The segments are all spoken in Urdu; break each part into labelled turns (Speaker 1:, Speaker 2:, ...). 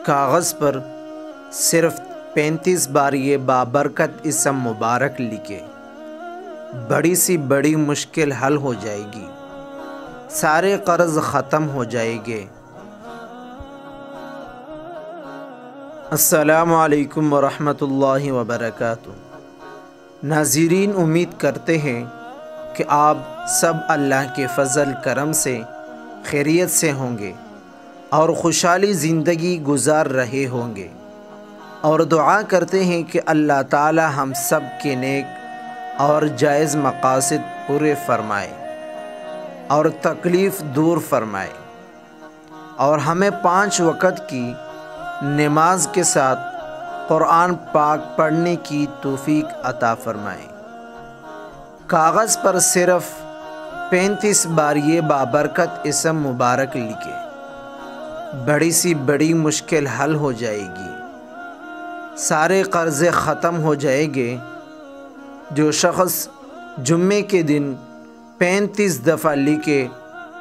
Speaker 1: کاغذ پر صرف 35 بار یہ بابرکت اسم مبارک لکھے، بڑی سی بڑی مشکل حل ہو جائے گی، سارے قرض ختم ہو جائیں گے۔ السلام علیکم ورحمۃ اللہ وبرکاتہ۔ ناظرین، امید کرتے ہیں کہ آپ سب اللہ کے فضل کرم سے خیریت سے ہوں گے اور خوشحالی زندگی گزار رہے ہوں گے، اور دعا کرتے ہیں کہ اللہ تعالی ہم سب کے نیک اور جائز مقاصد پورے فرمائے اور تکلیف دور فرمائے، اور ہمیں 5 وقت کی نماز کے ساتھ قرآن پاک پڑھنے کی توفیق عطا فرمائے۔ کاغذ پر صرف 35 بار یہ بابرکت اسم مبارک لکھے، بڑی سی بڑی مشکل حل ہو جائے گی، سارے قرض ختم ہو جائیں گے۔ جو شخص جمعے کے دن 35 دفعہ لکھے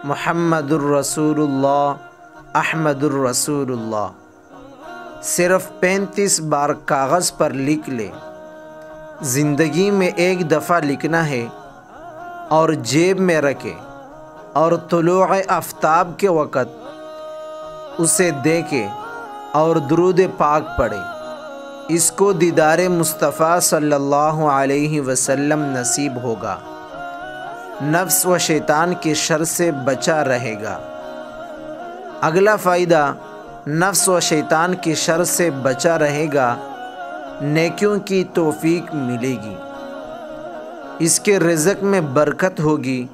Speaker 1: محمد الرسول اللہ احمد الرسول اللہ، صرف 35 بار کاغذ پر لکھ لے۔ زندگی میں ایک دفعہ لکھنا ہے اور جیب میں رکھے، اور طلوع آفتاب کے وقت اسے دیکھے اور درود پاک پڑھے۔ اس کو دیدار مصطفیٰ صلی اللہ علیہ وسلم نصیب ہوگا، نفس و شیطان کے شر سے بچا رہے گا۔ اگلا فائدہ، نفس و شیطان کے شر سے بچا رہے گا، نیکیوں کی توفیق ملے گی، اس کے رزق میں برکت ہوگی۔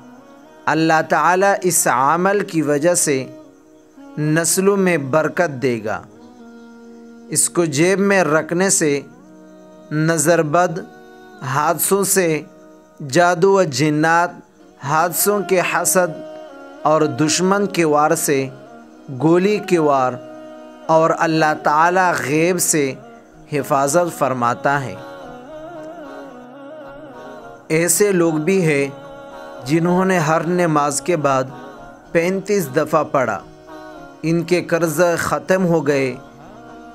Speaker 1: اللہ تعالیٰ اس عمل کی وجہ سے نسلوں میں برکت دے گا۔ اس کو جیب میں رکھنے سے نظر بد، حادثوں سے، جادو و جنات، حادثوں کے حسد اور دشمن کے وار سے، گولی کے وار، اور اللہ تعالیٰ غیب سے حفاظت فرماتا ہے۔ ایسے لوگ بھی ہیں جنہوں نے ہر نماز کے بعد 35 دفعہ پڑھا، ان کے قرض ختم ہو گئے،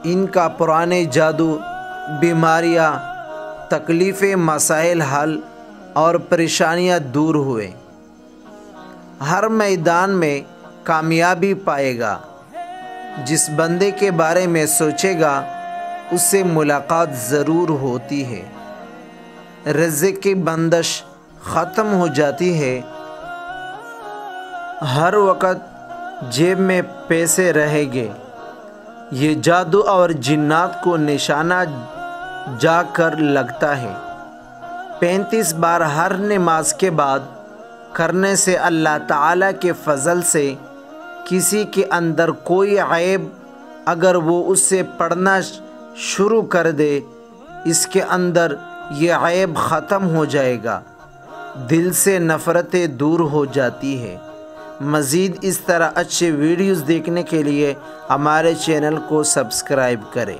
Speaker 1: ان کا پرانے جادو، بیماریاں، تکلیفیں، مسائل حل اور پریشانیاں دور ہوئے۔ ہر میدان میں کامیابی پائے گا۔ جس بندے کے بارے میں سوچے گا اس سے ملاقات ضرور ہوتی ہے، رزق کی بندش ختم ہو جاتی ہے، ہر وقت جیب میں پیسے رہیں گے۔ یہ جادو اور جنات کو نشانہ جا کر لگتا ہے۔ 35 بار ہر نماز کے بعد کرنے سے اللہ تعالیٰ کے فضل سے کسی کے اندر کوئی عیب اگر وہ اس سے پڑھنا شروع کر دے، اس کے اندر یہ عیب ختم ہو جائے گا، دل سے نفرتیں دور ہو جاتی ہے۔ مزید اس طرح اچھے ویڈیوز دیکھنے کے لیے ہمارے چینل کو سبسکرائب کریں۔